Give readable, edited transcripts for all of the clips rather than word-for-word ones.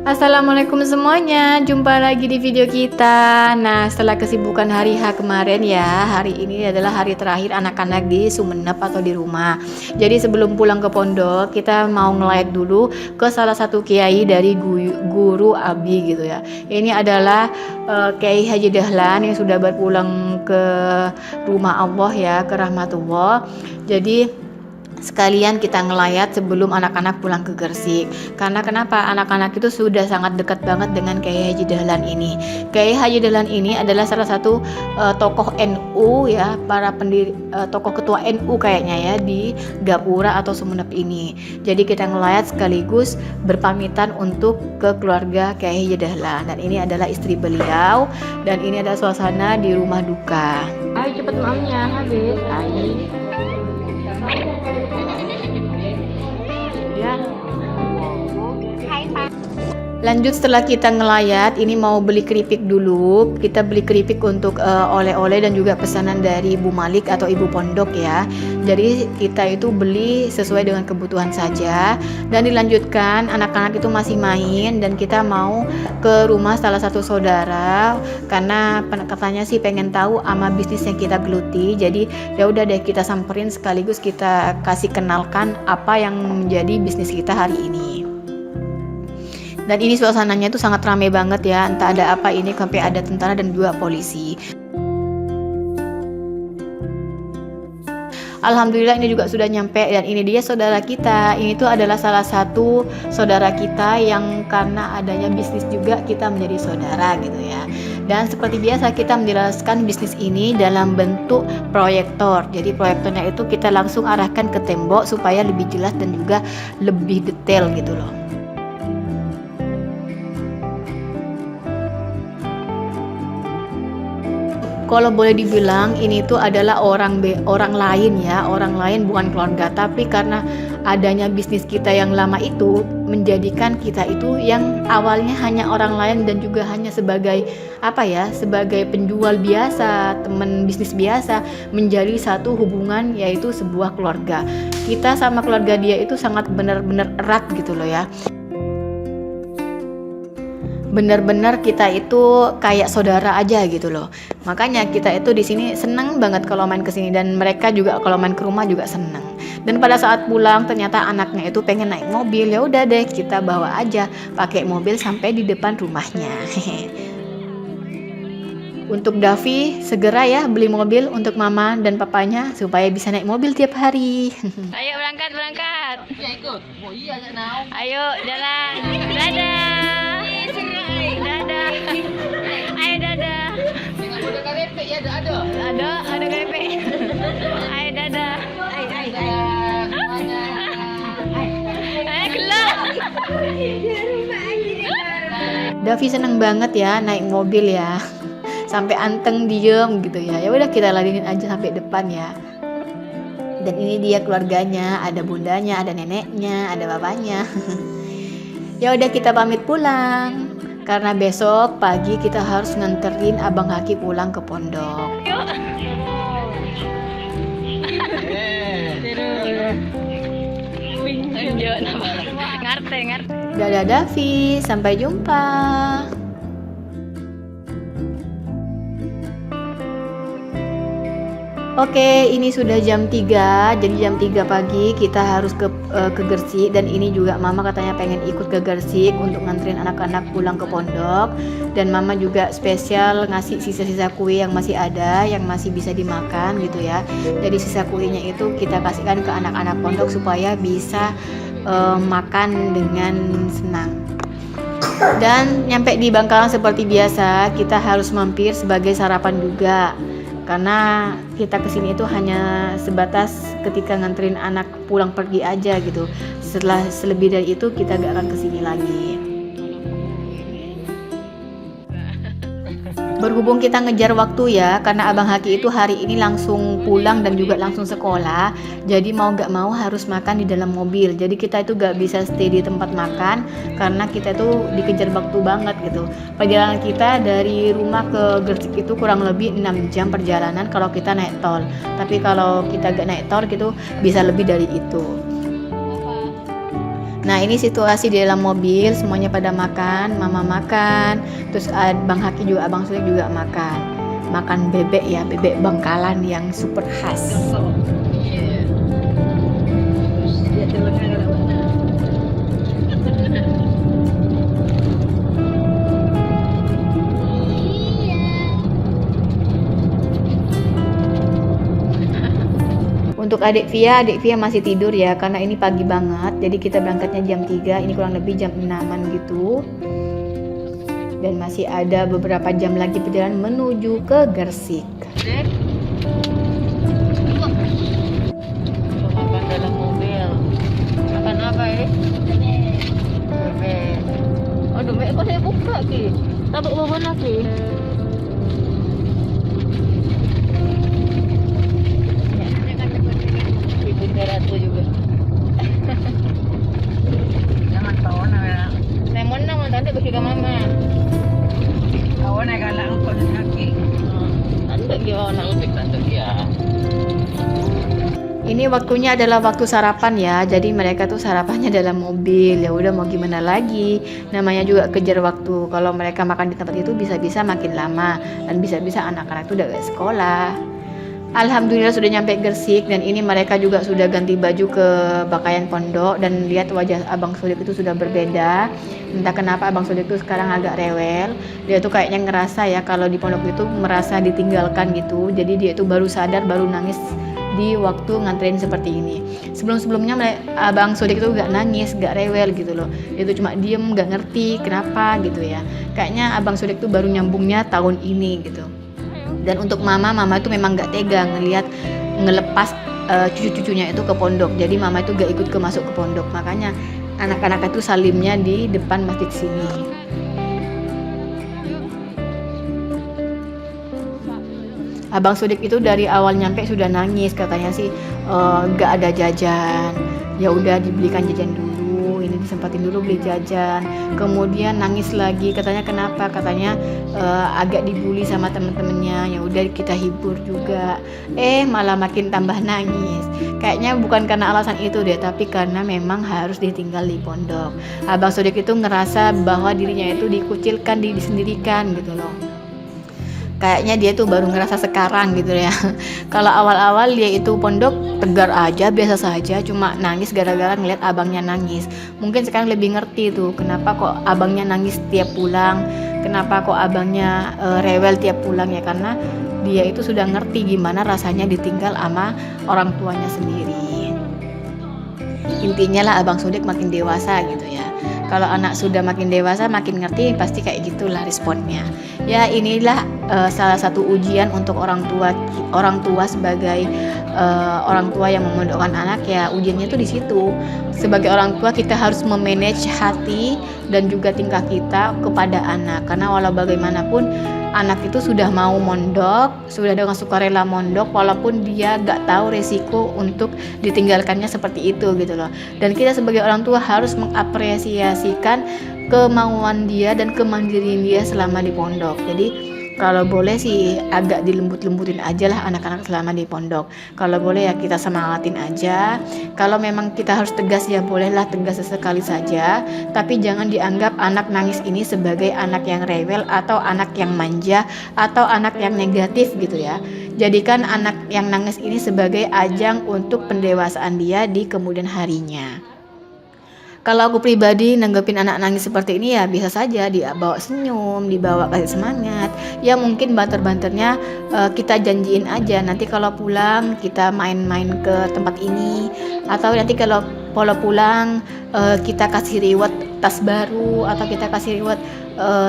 Assalamualaikum semuanya, jumpa lagi di video kita. Nah, setelah kesibukan hari H kemarin ya, hari ini adalah hari terakhir anak-anak di Sumeneb atau di rumah. Jadi sebelum pulang ke pondok, kita mau ngelayat dulu ke salah satu kiai dari guru Abi gitu ya. Ini adalah Kiai Haji Dahlan yang sudah berpulang ke rumah Allah ya, ke rahmatullah. Jadi sekalian kita ngelayat sebelum anak-anak pulang ke Gresik. Karena kenapa? Anak-anak itu sudah sangat dekat banget dengan Kiai Haji Dahlan ini. Kiai Haji Dahlan ini adalah salah satu tokoh NU ya, para pendiri tokoh ketua NU kayaknya ya di Gapura atau Sumeneb ini. Jadi kita ngelayat sekaligus berpamitan untuk ke keluarga Kiai Haji Dahlan. Dan ini adalah istri beliau dan ini adalah suasana di rumah duka. Ayo cepet mamnya habis. Ayo. Lanjut setelah kita ngelayat, ini mau beli keripik dulu. Kita beli keripik untuk oleh-oleh dan juga pesanan dari Bu Malik atau Ibu Pondok ya. Jadi kita itu beli sesuai dengan kebutuhan saja. Dan dilanjutkan, anak-anak itu masih main dan kita mau ke rumah salah satu saudara karena katanya sih pengen tahu ama bisnis yang kita geluti. Jadi ya udah deh kita samperin sekaligus kita kasih kenalkan apa yang menjadi bisnis kita hari ini. Dan ini suasananya itu sangat ramai banget ya, entah ada apa ini sampai ada tentara dan juga polisi. Alhamdulillah ini juga sudah nyampe dan ini dia saudara kita. Ini tuh adalah salah satu saudara kita yang karena adanya bisnis juga kita menjadi saudara gitu ya. Dan seperti biasa kita menjelaskan bisnis ini dalam bentuk proyektor. Jadi proyektornya itu kita langsung arahkan ke tembok supaya lebih jelas dan juga lebih detail gitu loh. Kalau boleh dibilang ini tuh adalah orang lain ya, orang lain bukan keluarga, tapi karena adanya bisnis kita yang lama itu menjadikan kita itu yang awalnya hanya orang lain dan juga hanya sebagai apa ya, sebagai penjual biasa, teman bisnis biasa, menjadi satu hubungan yaitu sebuah keluarga. Kita sama keluarga dia itu sangat benar-benar erat gitu loh ya. Benar-benar kita itu kayak saudara aja gitu loh. Makanya kita itu di sini senang banget kalau main ke sini dan mereka juga kalau main ke rumah juga senang. Dan pada saat pulang ternyata anaknya itu pengen naik mobil, ya udah deh kita bawa aja pakai mobil sampai di depan rumahnya. Untuk Davi segera ya beli mobil untuk mama dan papanya supaya bisa naik mobil tiap hari. Ayo berangkat. Ayo jalan. Dadah. Ayo dadah. Ada karepek ya, ada karepek. Ayo dadah. Ayo keluar. Davi seneng banget ya naik mobil ya. Sampai anteng diem gitu ya. Ya udah kita ladenin aja sampai depan ya. Dan ini dia keluarganya, ada bundanya, ada neneknya, ada bapaknya. Ya udah kita pamit pulang. Karena besok pagi kita harus nganterin Abang Haki pulang ke pondok. Ngarte. Dadah Davi, sampai jumpa. Oke, ini sudah jam 3. Jadi jam 3 pagi kita harus ke Gresik. Dan ini juga mama katanya pengen ikut ke Gresik untuk nganterin anak-anak pulang ke pondok. Dan mama juga spesial ngasih sisa-sisa kue yang masih ada, yang masih bisa dimakan gitu ya. Jadi sisa kuenya itu kita kasihkan ke anak-anak pondok supaya bisa makan dengan senang. Dan nyampe di Bangkalan seperti biasa, kita harus mampir sebagai sarapan juga. Karena kita kesini itu hanya sebatas ketika nganterin anak pulang pergi aja gitu. Setelah selebih dari itu kita gak akan kesini lagi. Berhubung kita ngejar waktu ya, karena Abang Haki itu hari ini langsung pulang dan juga langsung sekolah. Jadi mau gak mau harus makan di dalam mobil. Jadi kita itu gak bisa stay di tempat makan karena kita itu dikejar waktu banget gitu. Perjalanan kita dari rumah ke Gresik itu kurang lebih 6 jam perjalanan kalau kita naik tol. Tapi kalau kita gak naik tol gitu bisa lebih dari itu. Nah ini situasi di dalam mobil, semuanya pada makan, mama makan, terus Bang Haki juga, Abang Sudik juga makan bebek ya, bebek Bangkalan yang super khas. Iya. Terus dia celengnya kalau mana? Untuk adik Via masih tidur ya, karena ini pagi banget, jadi kita berangkatnya jam 3, ini kurang lebih jam 6-an gitu. Dan masih ada beberapa jam lagi perjalanan menuju ke Gresik. Dek. Makan dalam mobil. Makan apa ini? Bebek. Aduh, bebek kok saya buka ki? Tabuk bawah mana ki? Ibu ratu juga. Jangan tahu nama. Lemon nama tante bagi mama. Tahu nak galak angkot kaki. Tante gimana? Tante dia. Ini waktunya adalah waktu sarapan ya, jadi mereka tuh sarapannya dalam mobil. Ya udah mau gimana lagi, namanya juga kejar waktu. Kalau mereka makan di tempat itu bisa-bisa makin lama, dan bisa-bisa anak-anak itu udah ke sekolah. Alhamdulillah sudah nyampe Gresik, dan ini mereka juga sudah ganti baju ke pakaian pondok, dan lihat wajah Abang Sudik itu sudah berbeda. Entah kenapa Abang Sudik itu sekarang agak rewel. Dia tuh kayaknya ngerasa ya kalau di pondok itu merasa ditinggalkan gitu. Jadi dia itu baru sadar, baru nangis di waktu nganterin seperti ini. Sebelum-sebelumnya Abang Sudik itu gak nangis, gak rewel gitu loh. Dia tuh cuma diem, gak ngerti kenapa gitu ya. Kayaknya Abang Sudik tuh baru nyambungnya tahun ini gitu. Dan untuk mama itu memang gak tega ngelepas cucu-cucunya itu ke pondok. Jadi mama itu gak ikut masuk ke pondok. Makanya anak-anak itu salimnya di depan masjid sini. Abang Sudik itu dari awal nyampe sudah nangis, katanya sih gak ada jajan. Ya udah dibelikan jajan dulu, ini disempatin dulu beli jajan. Kemudian nangis lagi, katanya kenapa? Katanya agak dibully sama temen-temennya. Ya udah kita hibur juga. Malah makin tambah nangis. Kayaknya bukan karena alasan itu deh, tapi karena memang harus ditinggal di pondok. Abang Sudik itu ngerasa bahwa dirinya itu dikucilkan, disendirikan gitu loh. Kayaknya dia tuh baru ngerasa sekarang gitu ya. Kalau awal-awal dia itu pondok tegar aja, biasa saja, cuma nangis gara-gara ngeliat abangnya nangis. Mungkin sekarang lebih ngerti tuh kenapa kok abangnya nangis tiap pulang, kenapa kok abangnya rewel tiap pulang ya, karena dia itu sudah ngerti gimana rasanya ditinggal sama orang tuanya sendiri. Intinya lah Abang Sudik makin dewasa gitu ya. Kalau anak sudah makin dewasa, makin ngerti, pasti kayak gitulah responnya. Ya inilah salah satu ujian untuk orang tua sebagai orang tua yang memondokkan anak ya. Ujiannya tuh di situ. Sebagai orang tua kita harus memanage hati dan juga tingkah kita kepada anak. Karena walau bagaimanapun anak itu sudah mau mondok, sudah dengan sukarela mondok, walaupun dia gak tahu resiko untuk ditinggalkannya seperti itu gitu loh. Dan kita sebagai orang tua harus mengapresiasikan kemauan dia dan kemandirian dia selama di pondok. Jadi kalau boleh sih agak dilembut-lembutin aja lah anak-anak selama di pondok. Kalau boleh ya kita semangatin aja. Kalau memang kita harus tegas ya bolehlah tegas sesekali saja. Tapi jangan dianggap anak nangis ini sebagai anak yang rewel atau anak yang manja atau anak yang negatif gitu ya. Jadikan anak yang nangis ini sebagai ajang untuk pendewasaan dia di kemudian harinya. Kalau aku pribadi nanggepin anak nangis seperti ini ya bisa saja dibawa senyum, dibawa kasih semangat. Ya mungkin banter-banternya kita janjiin aja nanti kalau pulang kita main-main ke tempat ini, atau nanti kalau pulang kita kasih reward tas baru atau kita kasih reward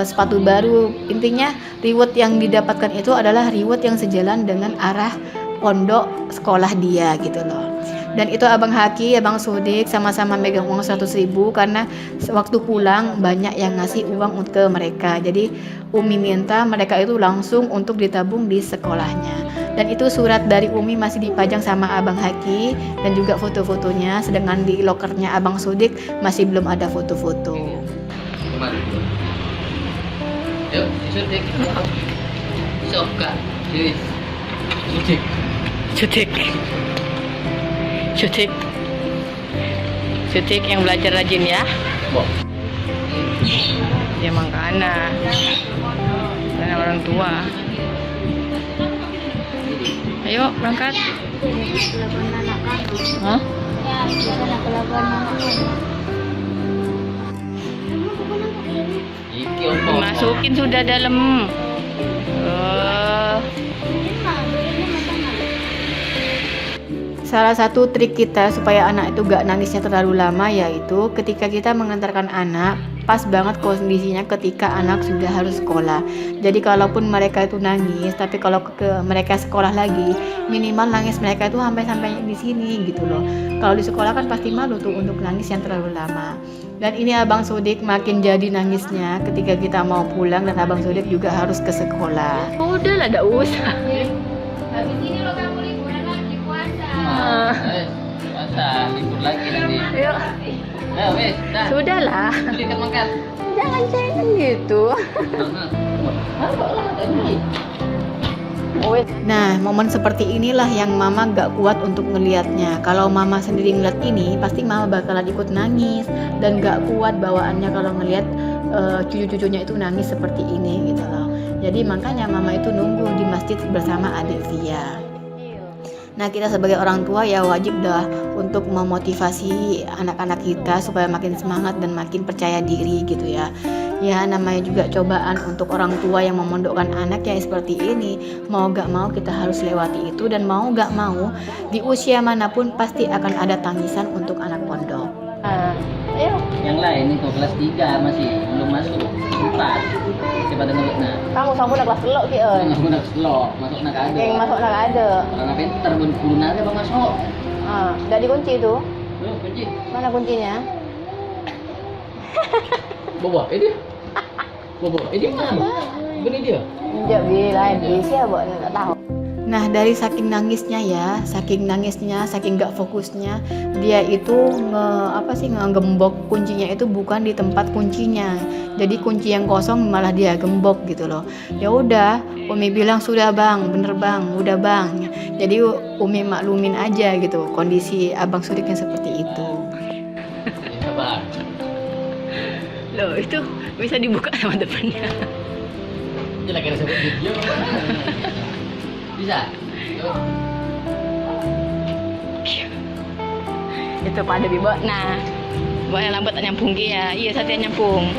sepatu baru. Intinya reward yang didapatkan itu adalah reward yang sejalan dengan arah pondok sekolah dia gitu loh. Dan itu Abang Haki, Abang Sudik sama-sama megang uang 100.000 karena waktu pulang banyak yang ngasih uang ke mereka. Jadi Umi minta mereka itu langsung untuk ditabung di sekolahnya. Dan itu surat dari Umi masih dipajang sama Abang Haki dan juga foto-fotonya, sedangkan di lokernya Abang Sudik masih belum ada foto-foto. Yuk, Sudik. Soka. Sudik. Sudik. Sutik yang belajar rajin ya. Dia mangkana. Karena orang tua. Ayo berangkat. Hah? Masukin sudah dalam. Salah satu trik kita supaya anak itu gak nangisnya terlalu lama yaitu ketika kita mengantarkan anak, pas banget kondisinya ketika anak sudah harus sekolah. Jadi kalaupun mereka itu nangis, tapi kalau mereka sekolah lagi, minimal nangis mereka itu sampai di sini gitu loh. Kalau di sekolah kan pasti malu tuh untuk nangis yang terlalu lama. Dan ini Abang Sodik makin jadi nangisnya ketika kita mau pulang dan Abang Sodik juga harus ke sekolah. Udah lah, ada usah. Habis ini lo kamu liburan lagi puasa. Puasa, libur lagi nanti. Ayo. Nah, wes, dah. Sudahlah. Kita makan. Jangan cengeng gitu. Nah, momen seperti inilah yang Mama gak kuat untuk ngelihatnya. Kalau Mama sendiri ngeliat ini, pasti Mama bakalan ikut nangis dan gak kuat bawaannya kalau ngelihat cucu-cucunya itu nangis seperti ini gitu loh. Jadi makanya Mama itu nunggu di masjid bersama adik Via. Nah, kita sebagai orang tua ya wajib dah untuk memotivasi anak-anak kita supaya makin semangat dan makin percaya diri gitu ya. Ya namanya juga cobaan untuk orang tua yang memondokkan anak yang seperti ini. Mau gak mau kita harus lewati itu, dan mau gak mau di usia manapun pasti akan ada tangisan untuk anak pondok. Ayo. Yang lain itu kelas 3 masih belum masuk 4. Coba dengerin nah. Kamu sama udah kelas telok ki euy. Aku nak selok, masuk nak ada. Yang masuk nak ada. Karena pintar bulu nada bang masuk. Udah dikunci tuh. Tuh, kunci. Mana kuncinya? Bawa, ini. Bawa, ini mana? Ini dia. Enggak bilang bisa buat enggak tahu. Nah, dari saking nangisnya, saking gak fokusnya, dia itu ngegembok kuncinya itu bukan di tempat kuncinya. Jadi kunci yang kosong malah dia gembok gitu loh. Ya udah, Umi bilang sudah bang, bener bang, udah bang. Jadi Umi maklumin aja gitu kondisi Abang Sodik yang seperti itu. Sabar. Loh, itu bisa dibuka sama depannya. Dia lagi ada sebut video. Bisa. Itu pada bibok. Nah, buat yang lambat nyambung ya. Iya, satunya nyambung.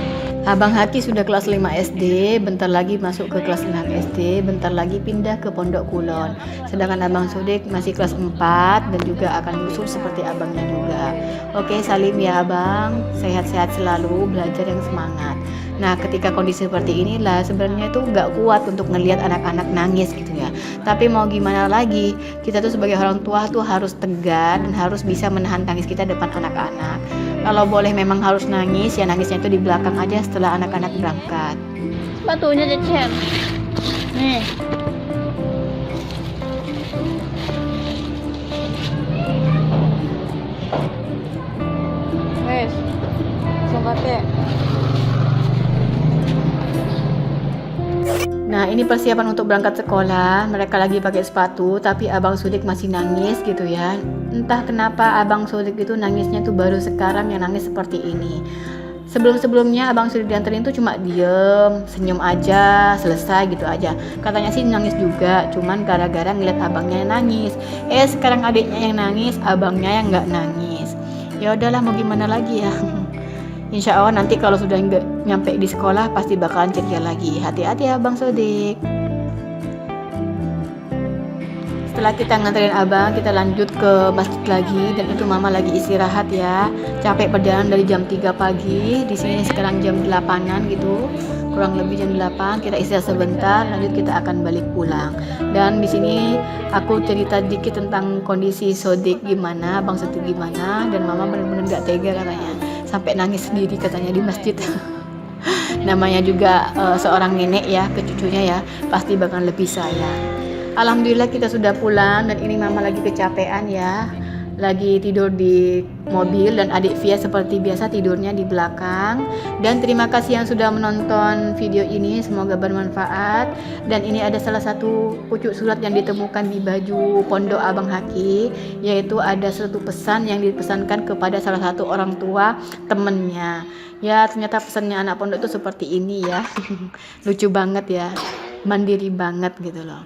Abang Haki sudah kelas 5 SD, bentar lagi masuk ke kelas 6 SD, bentar lagi pindah ke Pondok Kulon. Sedangkan Abang Sodik masih kelas 4 dan juga akan nyusul seperti abangnya juga. Oke, salim ya abang, sehat-sehat selalu, belajar yang semangat. Nah, ketika kondisi seperti inilah sebenarnya itu nggak kuat untuk ngelihat anak-anak nangis gitu ya. Tapi mau gimana lagi, kita tuh sebagai orang tua tuh harus tegar dan harus bisa menahan tangis kita depan anak-anak. Kalau boleh memang harus nangis, ya nangisnya itu di belakang aja setelah anak-anak berangkat. Sepatunya cecer. Nih. Wes. Langsung pakai. Nah, ini persiapan untuk berangkat sekolah. Mereka lagi pakai sepatu, tapi Abang Sodik masih nangis gitu ya. Entah kenapa Abang Sodik itu nangisnya tuh baru sekarang yang nangis seperti ini. Sebelum-sebelumnya Abang Sodik dianterin tuh cuma diem, senyum aja, selesai gitu aja. Katanya sih nangis juga, cuman gara-gara ngeliat abangnya yang nangis. Sekarang adiknya yang nangis, abangnya yang nggak nangis. Ya udahlah, mau gimana lagi ya. Insya Allah nanti kalau sudah nyampe di sekolah pasti bakalan ceria lagi. Hati-hati ya Bang Sodik. Setelah kita nganterin abang, kita lanjut ke masjid lagi, dan itu mama lagi istirahat ya. Capek perjalanan dari jam 3 pagi. Di sini sekarang jam 8-an gitu. Kurang lebih jam 8, kita istirahat sebentar, lanjut kita akan balik pulang. Dan di sini aku cerita dikit tentang kondisi Sodik gimana, Bang Sodik gimana, dan mama benar-benar gak tega katanya. Sampai nangis sendiri katanya di masjid. Namanya juga seorang nenek ya, ke cucunya ya, pasti bakal lebih sayang. Alhamdulillah kita sudah pulang, dan ini mama lagi kecapean ya. lagi tidur di mobil dan adik Via seperti biasa tidurnya di belakang. Dan terima kasih yang sudah menonton video ini, semoga bermanfaat. Dan ini ada salah satu pucuk surat yang ditemukan di baju pondok Abang Haki, yaitu ada satu pesan yang dipesankan kepada salah satu orang tua temennya. Ya ternyata pesannya anak pondok itu seperti ini ya. Lucu banget ya, mandiri banget gitu loh.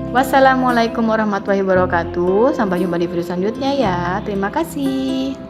Wassalamualaikum warahmatullahi wabarakatuh. Sampai jumpa di video selanjutnya ya. Terima kasih.